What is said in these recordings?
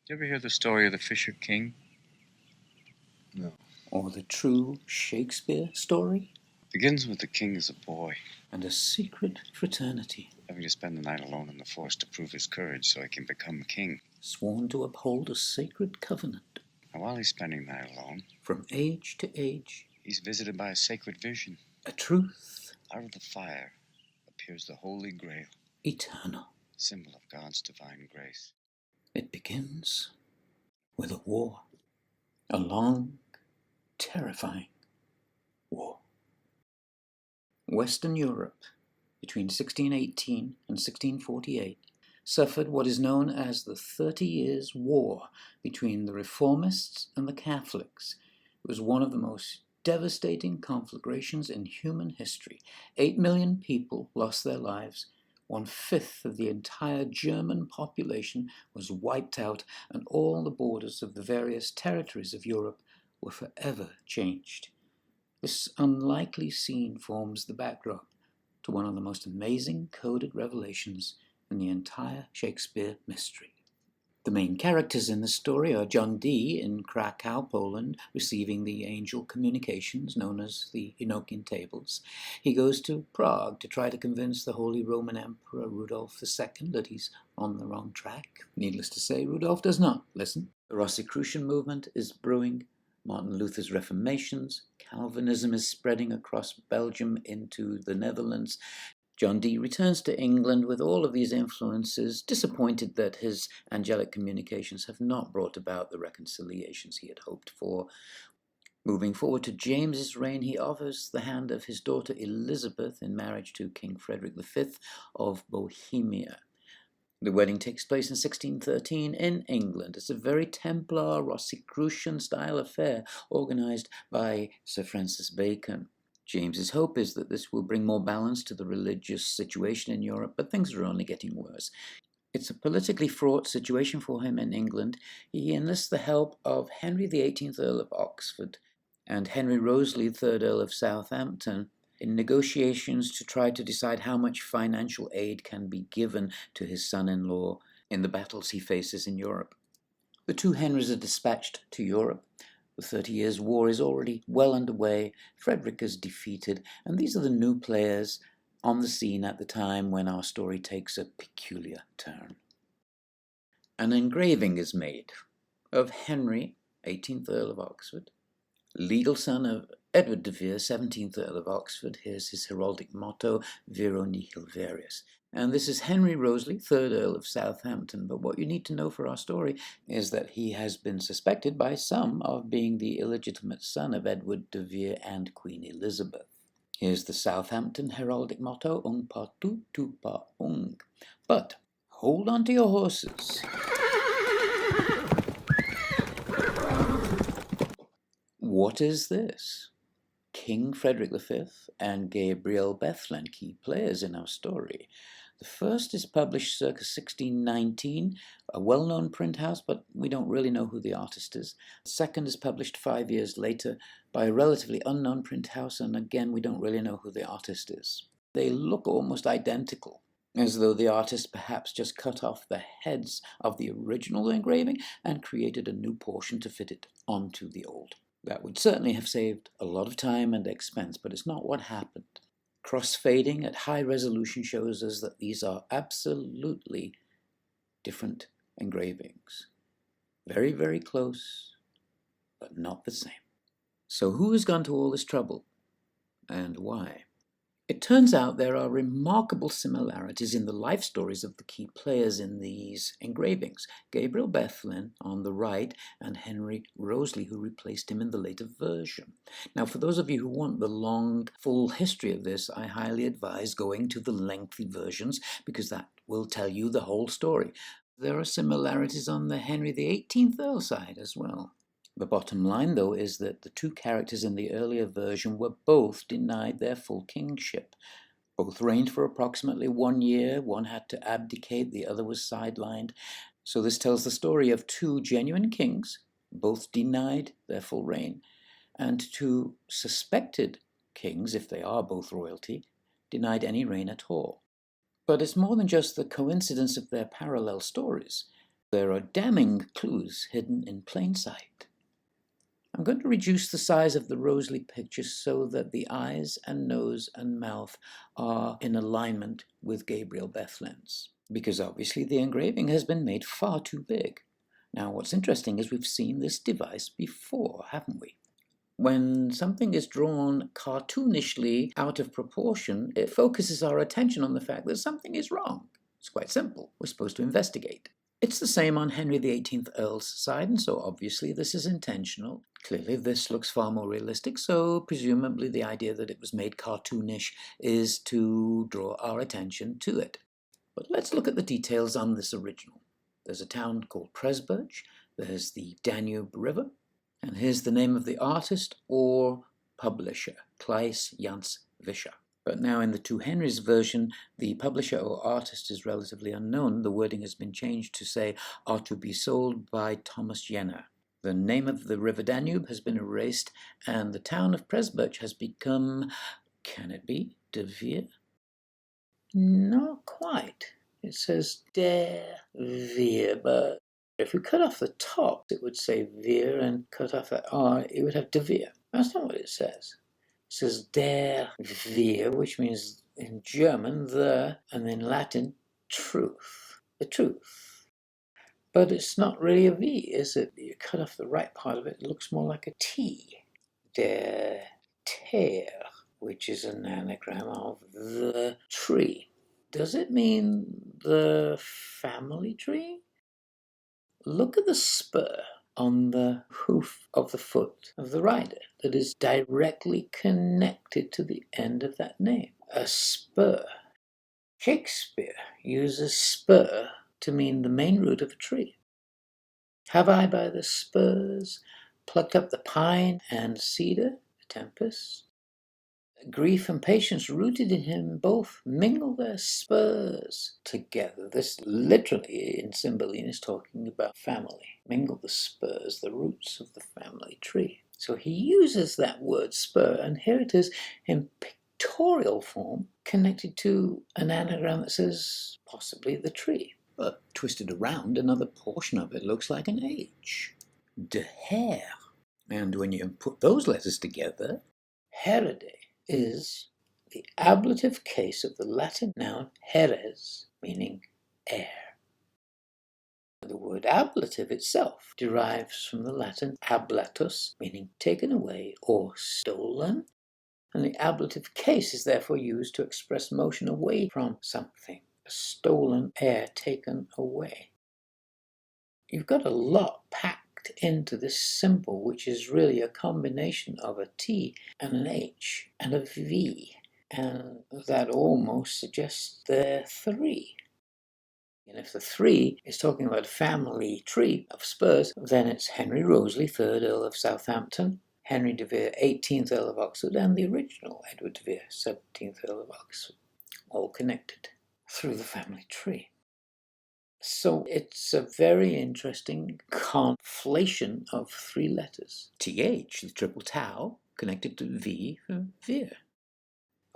You ever hear the story of the Fisher King? No. Or the true Shakespeare story? It begins with the king as a boy, And a secret fraternity, having to spend the night alone in the forest to prove his courage so he can become king. sworn to uphold a sacred covenant. And while he's spending the night alone, From age to age, he's visited by a sacred vision. a truth Out of the fire appears the Holy Grail, eternal. symbol of God's divine grace. It begins with a war. A long, terrifying war. Western Europe, between 1618 and 1648, suffered what is known as the 30 Years' War between the Reformists and the Catholics. It was one of the most devastating conflagrations in human history. 8 million people lost their lives. 1/5 of the entire German population was wiped out, and all the borders of the various territories of Europe were forever changed. This unlikely scene forms the backdrop to one of the most amazing coded revelations in the entire Shakespeare mystery. The main characters in the story are John Dee in Krakow, Poland, receiving the angel communications known as the Enochian Tables. He goes to Prague to try to convince the Holy Roman Emperor Rudolf II that he's on the wrong track. Needless to say, Rudolf does not listen. The Rosicrucian movement is brewing. Martin Luther's Reformations, Calvinism is spreading across Belgium into the Netherlands. John Dee returns to England with all of these influences, disappointed that his angelic communications have not brought about the reconciliations he had hoped for. Moving forward to James's reign, he offers the hand of his daughter Elizabeth in marriage to King Frederick V of Bohemia. The wedding takes place in 1613 in England. It's a very Templar, Rosicrucian-style affair organized by Sir Francis Bacon. James's hope is that this will bring more balance to the religious situation in Europe, but things are only getting worse. It's a politically fraught situation for him in England. He enlists the help of Henry XVIII, Earl of Oxford, and Henry Wriothesley, 3rd Earl of Southampton, in negotiations to try to decide how much financial aid can be given to his son-in-law in the battles he faces in Europe. The two Henrys are dispatched to Europe. The 30 Years' War is already well underway. Frederick is defeated, and these are the new players on the scene at the time when our story takes a peculiar turn. An engraving is made of Henry, 18th Earl of Oxford, legal son of Edward de Vere, 17th Earl of Oxford. Here's his heraldic motto, Viro nihil varius. And this is Henry Wriothesley, 3rd Earl of Southampton. But what you need to know for our story is that he has been suspected by some of being the illegitimate son of Edward de Vere and Queen Elizabeth. Here's the Southampton heraldic motto, ung partu tu pa ung. But hold on to your horses. What is this? King Frederick V and Gabriel Bethlen, key players in our story. The first is published circa 1619, a well-known print house, but we don't really know who the artist is. The second is published 5 years later by a relatively unknown print house, and again, we don't really know who the artist is. They look almost identical, as though the artist perhaps just cut off the heads of the original engraving and created a new portion to fit it onto the old. That would certainly have saved a lot of time and expense, but it's not what happened. Cross-fading at high resolution shows us that these are absolutely different engravings. Very, very close, but not the same. So who has gone to all this trouble, and why? It turns out there are remarkable similarities in the life stories of the key players in these engravings. Gabriel Bethlen on the right and Henry Wriothesley, who replaced him in the later version. Now, for those of you who want the long, full history of this, I highly advise going to the lengthy versions because that will tell you the whole story. There are similarities on the Henry XVIII Earl side as well. The bottom line, though, is that the two characters in the earlier version were both denied their full kingship. Both reigned for approximately 1 year. One had to abdicate, the other was sidelined. So this tells the story of two genuine kings, both denied their full reign, and two suspected kings, if they are both royalty, denied any reign at all. But it's more than just the coincidence of their parallel stories. There are damning clues hidden in plain sight. I'm going to reduce the size of the Rosalie picture so that the eyes and nose and mouth are in alignment with Gabriel Bethlein's, because obviously the engraving has been made far too big. Now what's interesting is we've seen this device before, haven't we? When something is drawn cartoonishly out of proportion, it focuses our attention on the fact that something is wrong. It's quite simple. We're supposed to investigate. It's the same on Henry VIII Earl's side, and so obviously this is intentional. Clearly this looks far more realistic, so presumably the idea that it was made cartoonish is to draw our attention to it. But let's look at the details on this original. There's a town called Pressburg, there's the Danube River, and here's the name of the artist or publisher, Claes Jans Vischer. But now in the Two Henrys version, the publisher or artist is relatively unknown. The wording has been changed to say, are to be sold by Thomas Jenner. The name of the river Danube has been erased, and the town of Pressburg has become, can it be, De Veer? Not quite. It says Der Veer, but if we cut off the top, it would say Veer, and cut off that R, it would have De Veer. That's not what it says. It says Der Veer, which means in German the, and in Latin truth, the truth. But it's not really a V, is it? You cut off the right part of it, it looks more like a T. Der Teer, which is an anagram of the tree. Does it mean the family tree? Look at the spur on the hoof of the foot of the rider that is directly connected to the end of that name. A spur. Shakespeare uses spur to mean the main root of a tree. Have I by the spurs plucked up the pine and cedar, the tempest? Grief and patience rooted in him both mingle their spurs together. This literally in Cymbeline is talking about family. Mingle the spurs, the roots of the family tree. So he uses that word spur, and here it is in pictorial form connected to an anagram that says possibly the tree. But twisted around, another portion of it looks like an H. De Heer. And when you put those letters together, Herede is the ablative case of the Latin noun heres, meaning heir. The word ablative itself derives from the Latin ablatus, meaning taken away or stolen, and the ablative case is therefore used to express motion away from something, a stolen heir taken away. You've got a lot packed into this symbol, which is really a combination of a T and an H and a V, and that almost suggests there are three. And if the three is talking about a family tree of spurs, then it's Henry Rosalie, 3rd Earl of Southampton, Henry de Vere, 18th Earl of Oxford, and the original Edward de Vere, 17th Earl of Oxford, all connected through the family tree. So it's a very interesting conflation of three letters. TH, the triple tau, connected to V for Veer.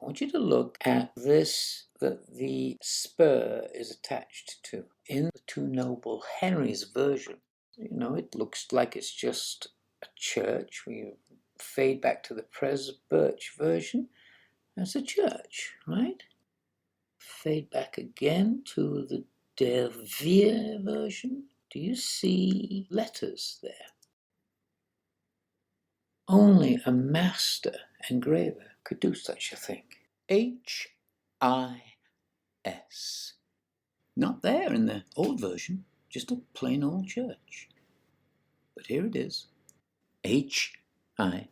I want you to look at this that the spur is attached to. In the Two Noble Henry's version, it looks like it's just a church. We fade back to the Pressburg version. That's a church, right? Fade back again to the Der Veer version. Do you see letters there? Only a master engraver could do such a thing. H-I-S. Not there in the old version, just a plain old church. But here it is. H-I-S.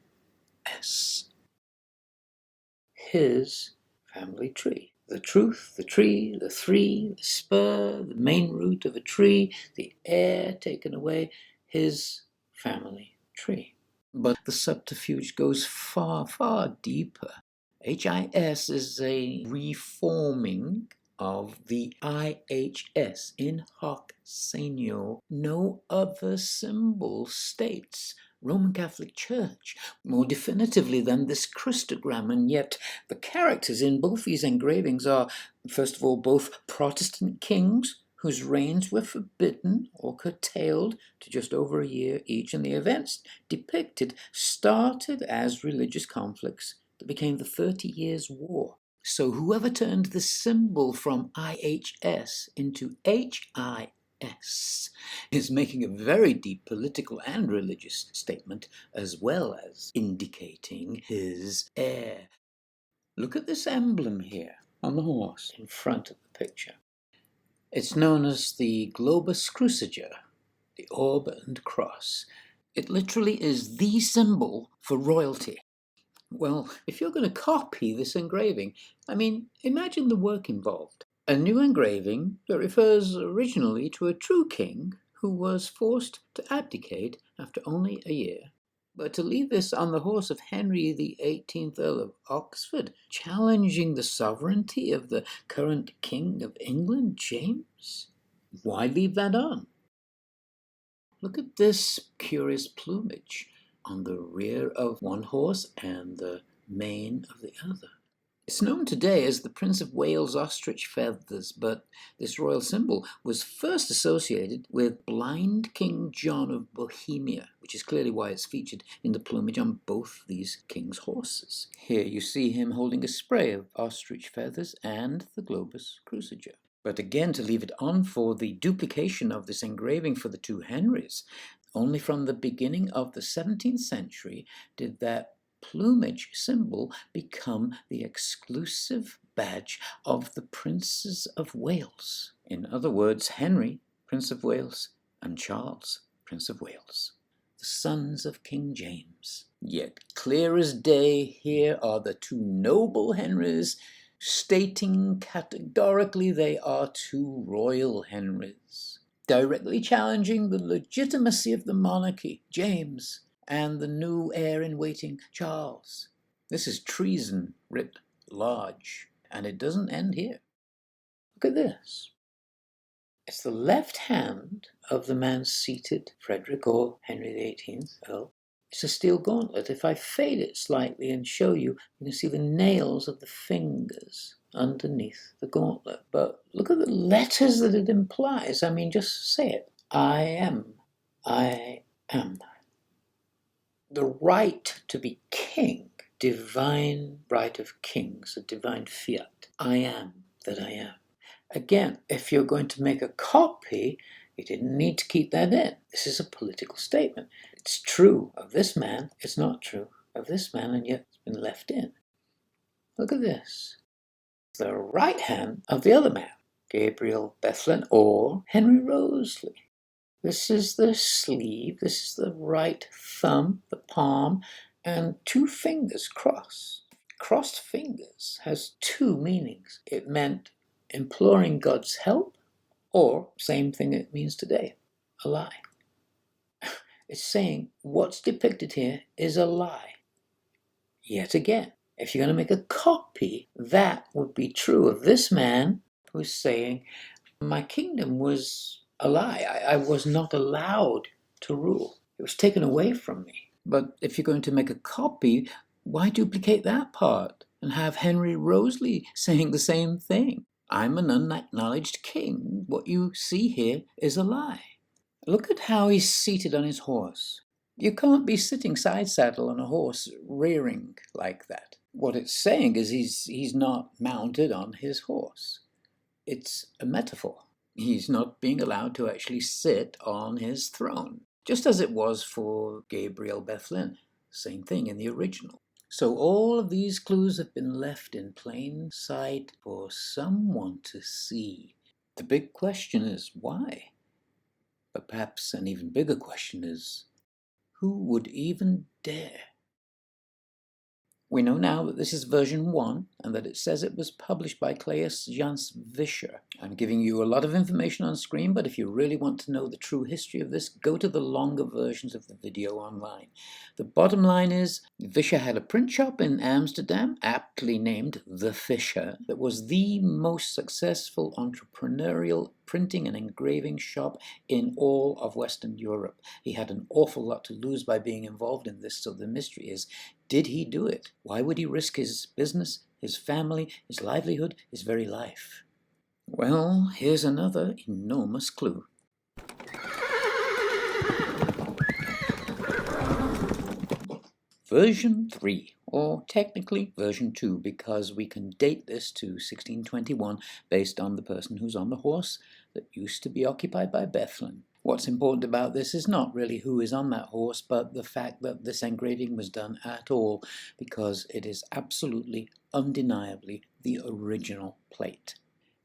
His family tree. The truth, the tree, the three, the spur, the main root of a tree, the heir taken away, his family tree. But the subterfuge goes far, far deeper. HIS is a reforming of the IHS, in hoc senio. No other symbol states Roman Catholic Church more definitively than this cryptogram, and yet the characters in both these engravings are, first of all, both Protestant kings, whose reigns were forbidden or curtailed to just over a year each, and the events depicted started as religious conflicts that became the 30 Years' War. So whoever turned the symbol from IHS into HIS is making a very deep political and religious statement, as well as indicating his heir. Look at this emblem here on the horse in front of the picture. It's known as the globus cruciger, the orb and cross. It literally is the symbol for royalty. Well, if you're going to copy this engraving, imagine the work involved. A new engraving that refers originally to a true king who was forced to abdicate after only a year. But to leave this on the horse of Henry XVIII, Earl of Oxford, challenging the sovereignty of the current King of England, James? Why leave that on? Look at this curious plumage on the rear of one horse and the mane of the other. It's known today as the Prince of Wales ostrich feathers, but this royal symbol was first associated with blind King John of Bohemia, which is clearly why it's featured in the plumage on both these kings' horses. Here you see him holding a spray of ostrich feathers and the globus cruciger. But again, to leave it on for the duplication of this engraving for the two Henrys, only from the beginning of the 17th century did that plumage symbol become the exclusive badge of the Princes of Wales. In other words, Henry, Prince of Wales, and Charles, Prince of Wales, the sons of King James. Yet clear as day, here are the two noble Henrys, stating categorically they are two royal Henrys, directly challenging the legitimacy of the monarchy, James, and the new heir-in-waiting, Charles. This is treason writ large, and it doesn't end here. Look at this. It's the left hand of the man seated, Frederick or Henry XVIII, Earl. It's a steel gauntlet. If I fade it slightly and show you, you can see the nails of the fingers underneath the gauntlet. But look at the letters that it implies. Just say it. I am. I am. The right to be king, divine right of kings, a divine fiat. I am that I am. Again, if you're going to make a copy, you didn't need to keep that in. This is a political statement. It's true of this man, it's not true of this man, and yet it's been left in. Look at this. The right hand of the other man, Gabriel Bethlen or Henry Roseley. This is the sleeve, this is the right thumb, the palm, and two fingers crossed. Crossed fingers has two meanings. It meant imploring God's help, or same thing it means today, a lie. It's saying what's depicted here is a lie. Yet again, if you're going to make a copy, that would be true of this man who's saying, my kingdom was a lie. I was not allowed to rule. It was taken away from me. But if you're going to make a copy, why duplicate that part and have Henry Roseley saying the same thing? I'm an unacknowledged king. What you see here is a lie. Look at how he's seated on his horse. You can't be sitting side saddle on a horse rearing like that. What it's saying is he's not mounted on his horse. It's a metaphor. He's not being allowed to actually sit on his throne, just as it was for Gabriel Bethlen. Same thing in the original. So all of these clues have been left in plain sight for someone to see. The big question is why? But perhaps an even bigger question is, who would even dare? We know now that this is version 1 and that it says it was published by Claes Jans Vischer. I'm giving you a lot of information on screen, but if you really want to know the true history of this, go to the longer versions of the video online. The bottom line is, Vischer had a print shop in Amsterdam, aptly named The Fisher, that was the most successful entrepreneurial printing and engraving shop in all of Western Europe. He had an awful lot to lose by being involved in this, so the mystery is, did he do it? Why would he risk his business, his family, his livelihood, his very life? Well, here's another enormous clue. Version 3, or technically version 2, because we can date this to 1621 based on the person who's on the horse that used to be occupied by Bethlem. What's important about this is not really who is on that horse, but the fact that this engraving was done at all, because it is absolutely, undeniably the original plate.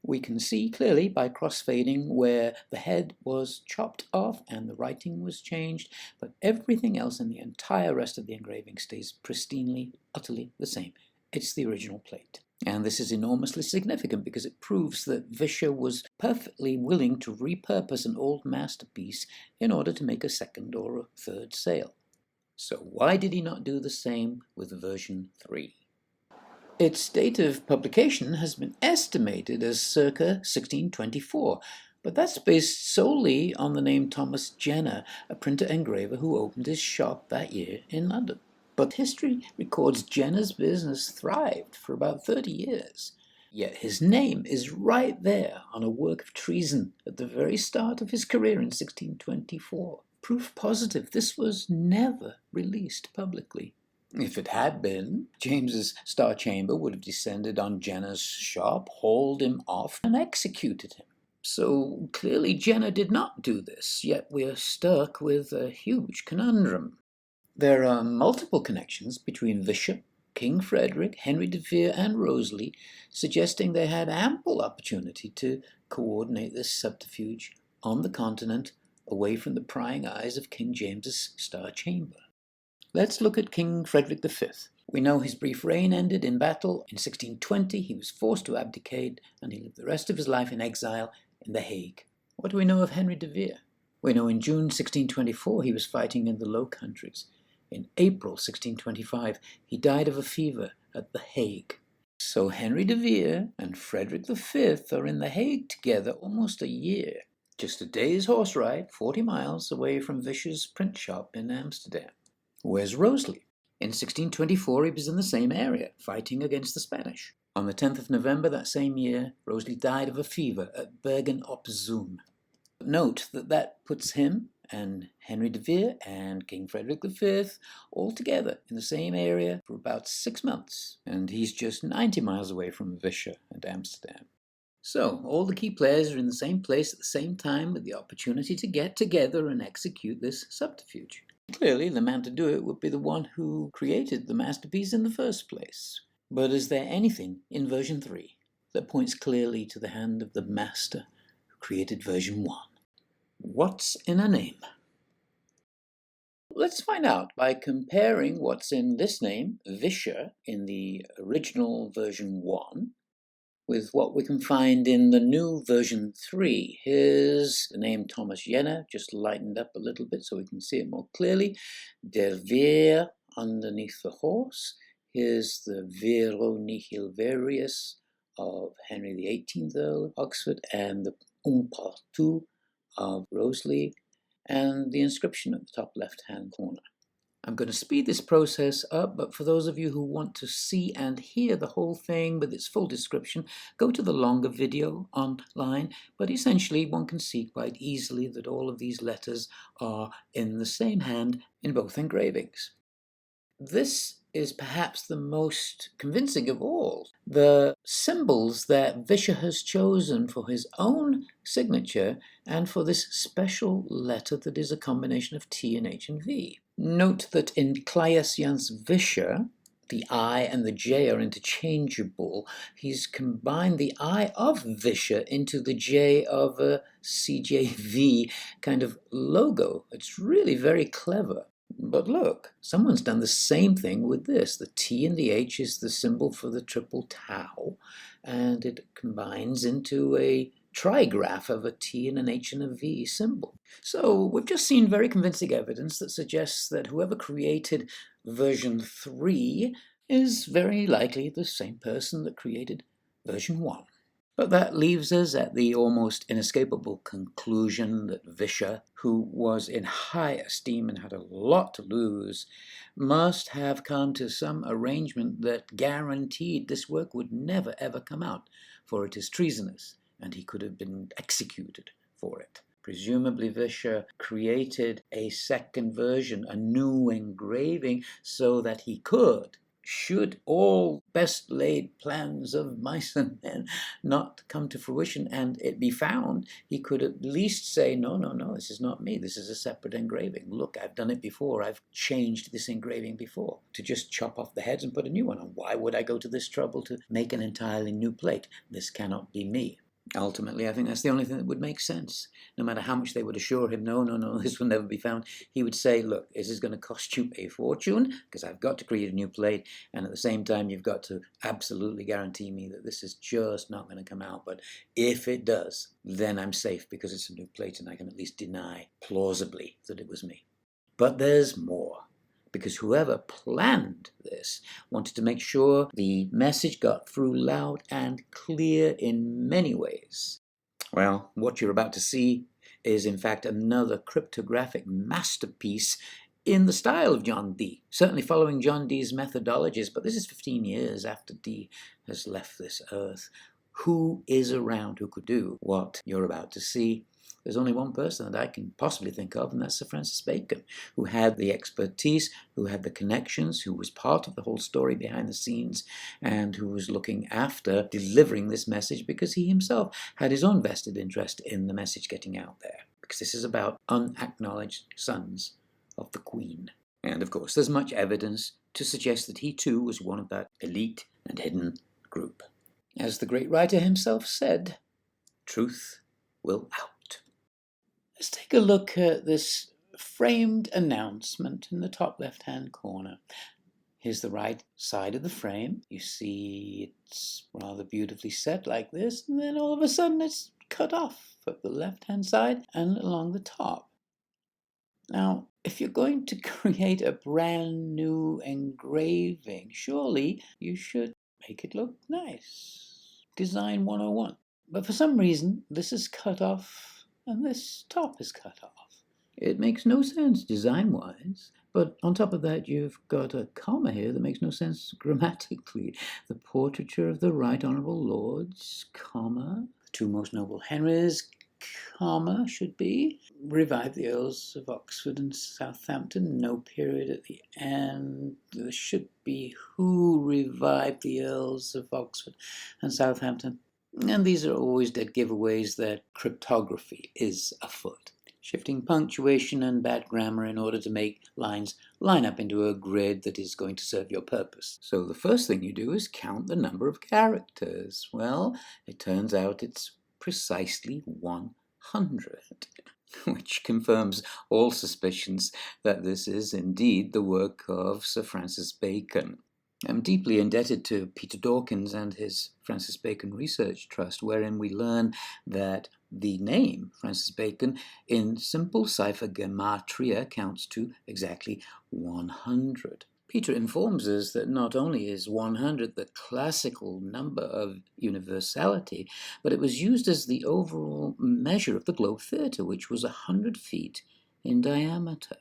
We can see clearly by crossfading where the head was chopped off and the writing was changed, but everything else in the entire rest of the engraving stays pristinely, utterly the same. It's the original plate. And this is enormously significant because it proves that Vischer was perfectly willing to repurpose an old masterpiece in order to make a second or a third sale. So why did he not do the same with version 3? Its date of publication has been estimated as circa 1624, but that's based solely on the name Thomas Jenner, a printer-engraver who opened his shop that year in London. But history records Jenner's business thrived for about 30 years. Yet his name is right there on a work of treason at the very start of his career in 1624. Proof positive this was never released publicly. If it had been, James's Star Chamber would have descended on Jenner's shop, hauled him off, and executed him. So clearly Jenner did not do this, yet we're stuck with a huge conundrum. There are multiple connections between Vischer, King Frederick, Henry de Vere, and Rosalie, suggesting they had ample opportunity to coordinate this subterfuge on the continent, away from the prying eyes of King James's Star Chamber. Let's look at King Frederick V. We know his brief reign ended in battle. In 1620, he was forced to abdicate, and he lived the rest of his life in exile in The Hague. What do we know of Henry de Vere? We know in June 1624 he was fighting in the Low Countries. In April 1625, he died of a fever at The Hague. So Henry de Vere and Frederick V are in The Hague together almost a year. Just a day's horse ride, 40 miles away from Vischer's print shop in Amsterdam. Where's Rosalie? In 1624 he was in the same area, fighting against the Spanish. On the 10th of November that same year, Rosalie died of a fever at Bergen op Zoom. Note that puts him and Henry de Vere and King Frederick V all together in the same area for about 6 months, and he's just 90 miles away from Vischer and Amsterdam. So, all the key players are in the same place at the same time with the opportunity to get together and execute this subterfuge. Clearly, the man to do it would be the one who created the masterpiece in the first place. But is there anything in version 3 that points clearly to the hand of the master who created version 1? What's in a name? Let's find out by comparing what's in this name, Vischer, in the original version 1, with what we can find in the new version 3. Here's the name Thomas Jenner, just lightened up a little bit so we can see it more clearly. Der Veer underneath the horse. Here's the Vero nihil verius of Henry VIII, Earl of Oxford, and the Un partout of Rosalie, and the inscription at the top left-hand corner. I'm going to speed this process up, but for those of you who want to see and hear the whole thing with its full description, go to the longer video online, but essentially one can see quite easily that all of these letters are in the same hand in both engravings. This is perhaps the most convincing of all. The symbols that Vischer has chosen for his own signature and for this special letter that is a combination of T and H and V. Note that in Claes Jans Vischer, the I and the J are interchangeable. He's combined the I of Vischer into the J of a CJV kind of logo. It's really very clever. But look, someone's done the same thing with this. The T and the H is the symbol for the triple tau, and it combines into a trigraph of a T and an H and a V symbol. So we've just seen very convincing evidence that suggests that whoever created version 3 is very likely the same person that created version 1. But that leaves us at the almost inescapable conclusion that Vischer, who was in high esteem and had a lot to lose, must have come to some arrangement that guaranteed this work would never ever come out, for it is treasonous and he could have been executed for it. Presumably Vischer created a second version, a new engraving, so that he could, should all best laid plans of mice and men not come to fruition and it be found, he could at least say, no, this is not me. This is a separate engraving. Look, I've done it before. I've changed this engraving before. To just chop off the heads and put a new one on. Why would I go to this trouble to make an entirely new plate? This cannot be me. Ultimately, I think that's the only thing that would make sense. No matter how much they would assure him, no, this will never be found, he would say, look, this is going to cost you a fortune because I've got to create a new plate, and at the same time you've got to absolutely guarantee me that this is just not going to come out. But if it does, then I'm safe because it's a new plate and I can at least deny plausibly that it was me. But there's more. Because whoever planned this wanted to make sure the message got through loud and clear in many ways. Well, what you're about to see is in fact another cryptographic masterpiece in the style of John Dee, certainly following John Dee's methodologies, but this is 15 years after Dee has left this earth. Who is around who could do what you're about to see? There's only one person that I can possibly think of, and that's Sir Francis Bacon, who had the expertise, who had the connections, who was part of the whole story behind the scenes, and who was looking after delivering this message because he himself had his own vested interest in the message getting out there. Because this is about unacknowledged sons of the Queen. And of course, there's much evidence to suggest that he too was one of that elite and hidden group. As the great writer himself said, truth will out. Let's take a look at this framed announcement in the top left-hand corner. Here's the right side of the frame. You see it's rather beautifully set like this, and then all of a sudden it's cut off at the left-hand side and along the top. Now, if you're going to create a brand new engraving, surely you should make it look nice. Design 101. But for some reason, this is cut off and this top is cut off. It makes no sense design-wise, but on top of that you've got a comma here that makes no sense grammatically. The portraiture of the Right Honourable Lords, comma, the two most noble Henrys, comma, should be, revive the Earls of Oxford and Southampton, no period at the end. There should be who revived the Earls of Oxford and Southampton. And these are always dead giveaways that cryptography is afoot. Shifting punctuation and bad grammar in order to make lines line up into a grid that is going to serve your purpose. So the first thing you do is count the number of characters. Well, it turns out it's precisely 100, which confirms all suspicions that this is indeed the work of Sir Francis Bacon. I'm deeply indebted to Peter Dawkins and his Francis Bacon Research Trust, wherein we learn that the name Francis Bacon in simple cipher gematria counts to exactly 100. Peter informs us that not only is 100 the classical number of universality, but it was used as the overall measure of the globe theatre, which was 100 feet in diameter.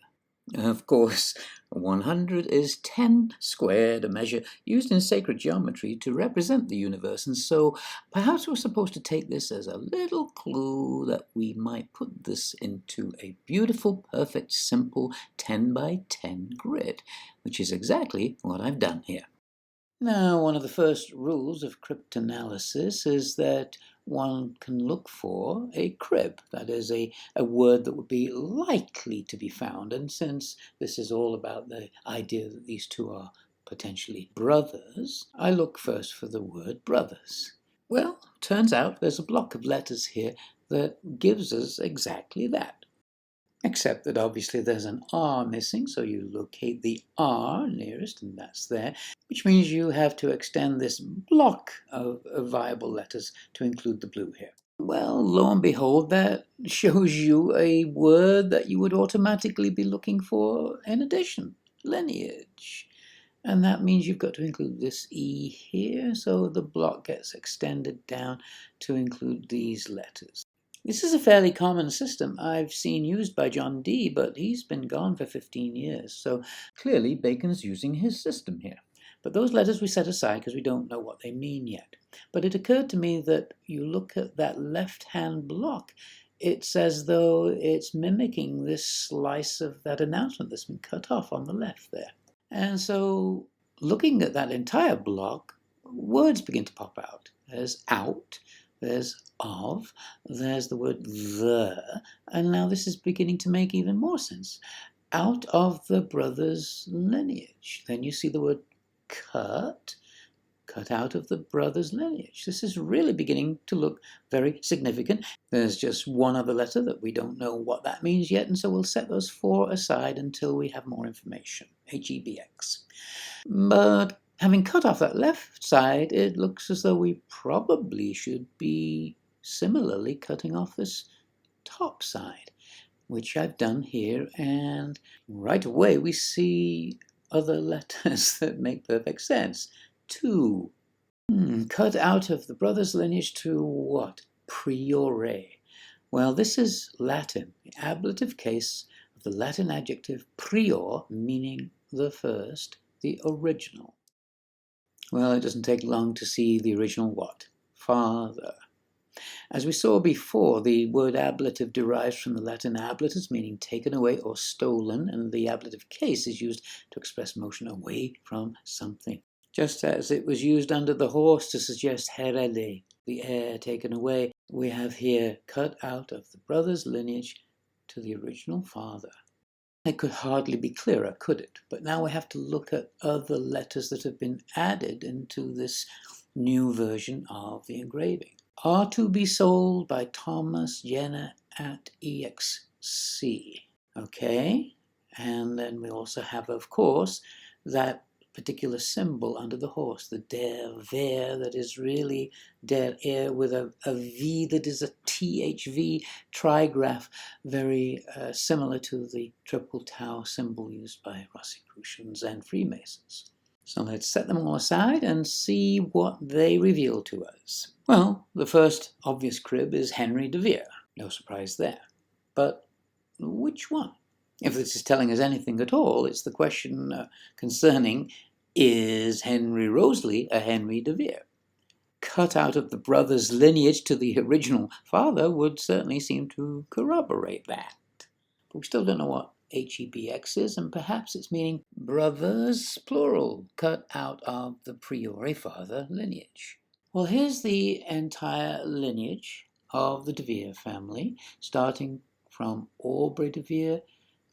Of course, 100 is 10 squared, a measure used in sacred geometry to represent the universe, and so perhaps we're supposed to take this as a little clue that we might put this into a beautiful, perfect, simple 10 by 10 grid, which is exactly what I've done here. Now, one of the first rules of cryptanalysis is that one can look for a crib, that is, a word that would be likely to be found. And since this is all about the idea that these two are potentially brothers, I look first for the word brothers. Well, turns out there's a block of letters here that gives us exactly that. Except that obviously there's an R missing, so you locate the R nearest, and that's there, which means you have to extend this block of viable letters to include the blue here. Well, lo and behold, that shows you a word that you would automatically be looking for in addition, lineage. And that means you've got to include this E here, so the block gets extended down to include these letters. This is a fairly common system I've seen used by John Dee, but he's been gone for 15 years, so clearly Bacon's using his system here. But those letters we set aside because we don't know what they mean yet. But it occurred to me that you look at that left-hand block, it's as though it's mimicking this slice of that announcement that's been cut off on the left there. And so looking at that entire block, words begin to pop out. There's out, there's of, there's the word the, and now this is beginning to make even more sense. Out of the brother's lineage. Then you see the word cut out of the brother's lineage. This is really beginning to look very significant. There's just one other letter that we don't know what that means yet, and so we'll set those 4 aside until we have more information. HEBX. But having cut off that left side, it looks as though we probably should be similarly cutting off this top side, which I've done here, and right away we see other letters that make perfect sense. 2. Cut out of the brother's lineage to what? Priore. Well, this is Latin, the ablative case of the Latin adjective prior, meaning the first, the original. Well, it doesn't take long to see the original what? Father. As we saw before, the word ablative derives from the Latin ablatus, meaning taken away or stolen, and the ablative case is used to express motion away from something. Just as it was used under the horse to suggest herede, the heir taken away, we have here cut out of the brother's lineage to the original father. It could hardly be clearer, could it? But now we have to look at other letters that have been added into this new version of the engraving. Are to be sold by Thomas Jenner at EXC. Okay, and then we also have, of course, that particular symbol under the horse, the der Ver, that is really der er with a V that is a THV trigraph, very similar to the triple tau symbol used by Rosicrucians and Freemasons. So let's set them all aside and see what they reveal to us. Well, the first obvious crib is Henry de Vere. No surprise there. But which one? If this is telling us anything at all, it's the question concerning, is Henry Roseley a Henry de Vere? Cut out of the brother's lineage to the original father would certainly seem to corroborate that. But we still don't know what HEBX is, and perhaps it's meaning brothers, plural, cut out of the priori father lineage. Well, here's the entire lineage of the de Vere family, starting from Aubrey de Vere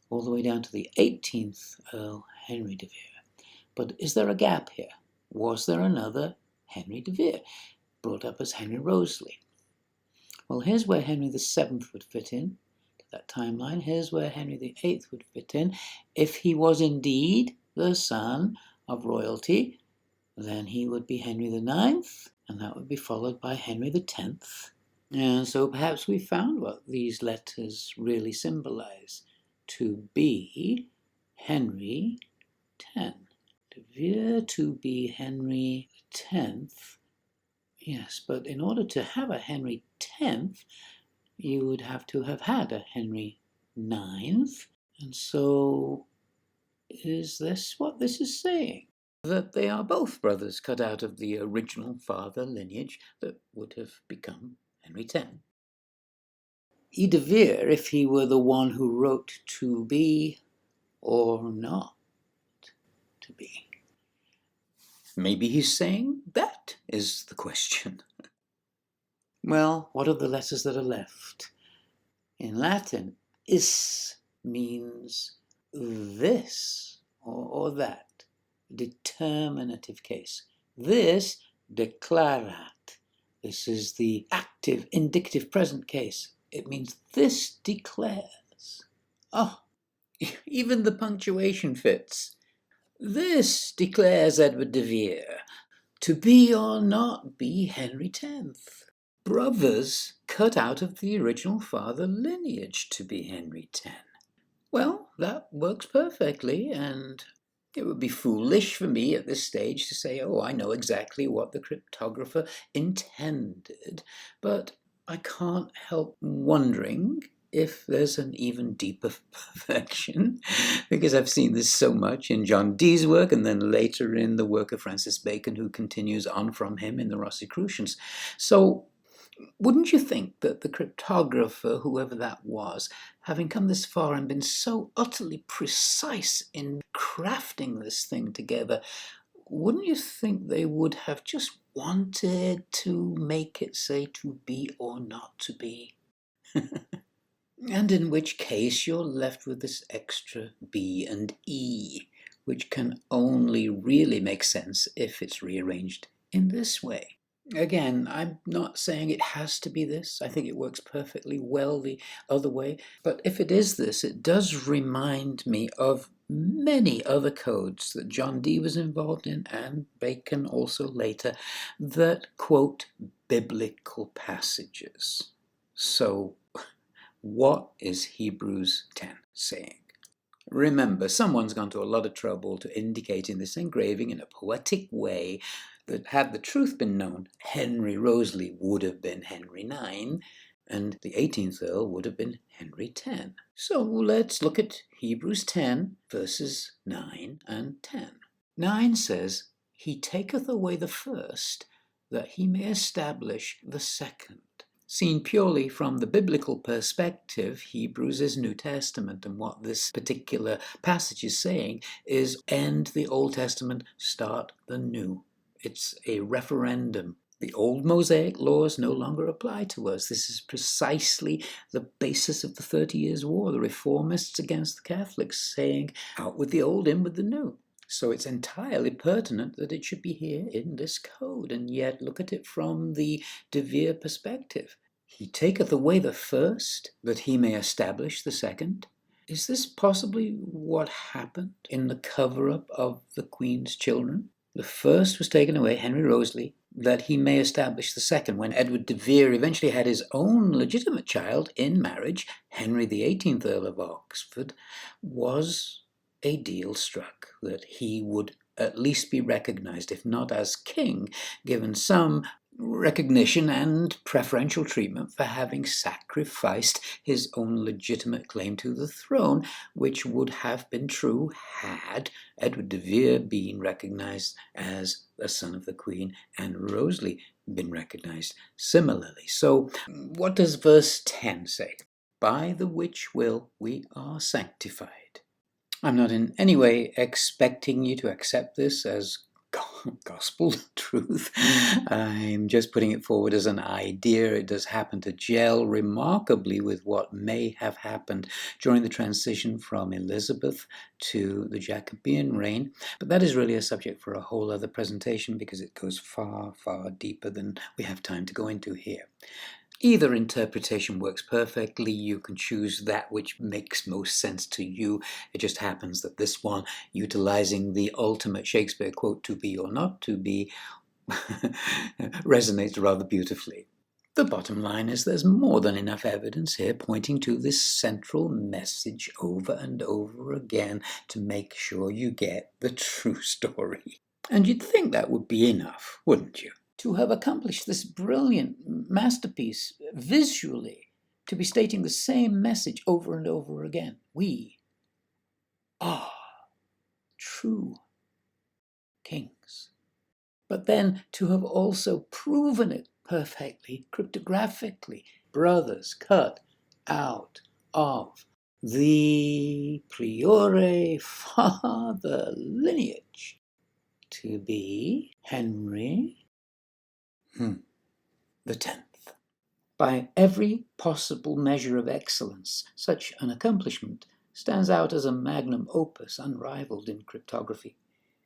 all the way down to the 18th Earl Henry de Vere. But is there a gap here? Was there another Henry de Vere, brought up as Henry Roseley? Well, here's where Henry VII would fit in to that timeline. Here's where Henry VIII would fit in. If he was indeed the son of royalty, then he would be Henry IX, and that would be followed by Henry X. And so perhaps we found what these letters really symbolize. To be Henry X. De Vere to be Henry X. Yes, but in order to have a Henry X, you would have to have had a Henry IX. And so is this what this is saying? That they are both brothers cut out of the original father lineage that would have become Henry X. E. de Vere, if he were the one who wrote to be or not to be. Maybe he's saying that is the question. Well, what are the letters that are left? In Latin, is means this or that. Determinative case. This, declarat. This is the active, indicative present case. It means this declares. Oh, even the punctuation fits. This declares Edward de Vere to be or not be Henry X. Brothers cut out of the original father lineage to be Henry X. Well, that works perfectly, and it would be foolish for me at this stage to say, oh, I know exactly what the cryptographer intended, but I can't help wondering if there's an even deeper perfection, because I've seen this so much in John Dee's work and then later in the work of Francis Bacon, who continues on from him in the Rosicrucians. So wouldn't you think that the cryptographer, whoever that was, having come this far and been so utterly precise in crafting this thing together, wouldn't you think they would have just wanted to make it say to be or not to be? And in which case you're left with this extra B and E, which can only really make sense if it's rearranged in this way. Again, I'm not saying it has to be this. I think it works perfectly well the other way. But if it is this, it does remind me of many other codes that John Dee was involved in, and Bacon also later, that quote biblical passages. So what is Hebrews 10 saying? Remember, someone's gone to a lot of trouble to indicate in this engraving in a poetic way that had the truth been known, Henry Roseley would have been Henry IX, and the 18th Earl would have been Henry X. So let's look at Hebrews 10, verses 9 and 10. 9 says, "He taketh away the first, that he may establish the second." Seen purely from the biblical perspective, Hebrews is New Testament, and what this particular passage is saying is end the Old Testament, start the New. It's a referendum. The old Mosaic laws no longer apply to us. This is precisely the basis of the 30 Years' War, the reformists against the Catholics saying, out with the old, in with the new. So it's entirely pertinent that it should be here in this code, and yet look at it from the De Vere perspective. He taketh away the first, that he may establish the second. Is this possibly what happened in the cover-up of the Queen's children? The first was taken away, Henry Roseley, that he may establish the second. When Edward de Vere eventually had his own legitimate child in marriage, Henry the 18th Earl of Oxford, was a deal struck that he would at least be recognized, if not as king, given some recognition and preferential treatment for having sacrificed his own legitimate claim to the throne, which would have been true had Edward de Vere been recognized as a son of the Queen and Roseley been recognized similarly. So what does verse 10 say? By the which will we are sanctified. I'm not in any way expecting you to accept this as gospel truth. I'm just putting it forward as an idea. It does happen to gel remarkably with what may have happened during the transition from Elizabeth to the Jacobean reign. But that is really a subject for a whole other presentation because it goes far, far deeper than we have time to go into here. Either interpretation works perfectly. You can choose that which makes most sense to you. It just happens that this one, utilizing the ultimate Shakespeare quote, to be or not to be, resonates rather beautifully. The bottom line is there's more than enough evidence here pointing to this central message over and over again to make sure you get the true story. And you'd think that would be enough, wouldn't you? To have accomplished this brilliant masterpiece visually, to be stating the same message over and over again. We are true kings. But then to have also proven it perfectly, cryptographically, brothers cut out of the priore father lineage to be Henry the 10th. By every possible measure of excellence, such an accomplishment stands out as a magnum opus unrivaled in cryptography.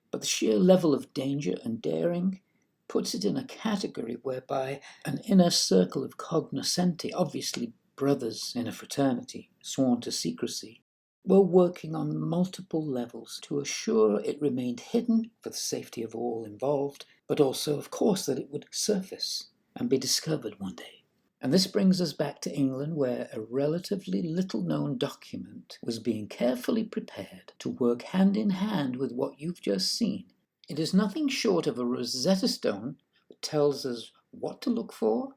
But the sheer level of danger and daring puts it in a category whereby an inner circle of cognoscenti, obviously brothers in a fraternity, sworn to secrecy, were working on multiple levels to assure it remained hidden for the safety of all involved, but also, of course, that it would surface and be discovered one day. And this brings us back to England, where a relatively little-known document was being carefully prepared to work hand in hand with what you've just seen. It is nothing short of a Rosetta Stone that tells us what to look for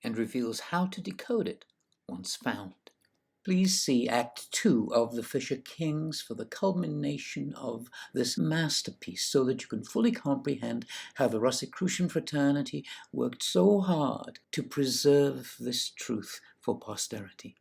and reveals how to decode it once found. Please see Act 2 of The Fisher Kings for the culmination of this masterpiece, so that you can fully comprehend how the Rosicrucian fraternity worked so hard to preserve this truth for posterity.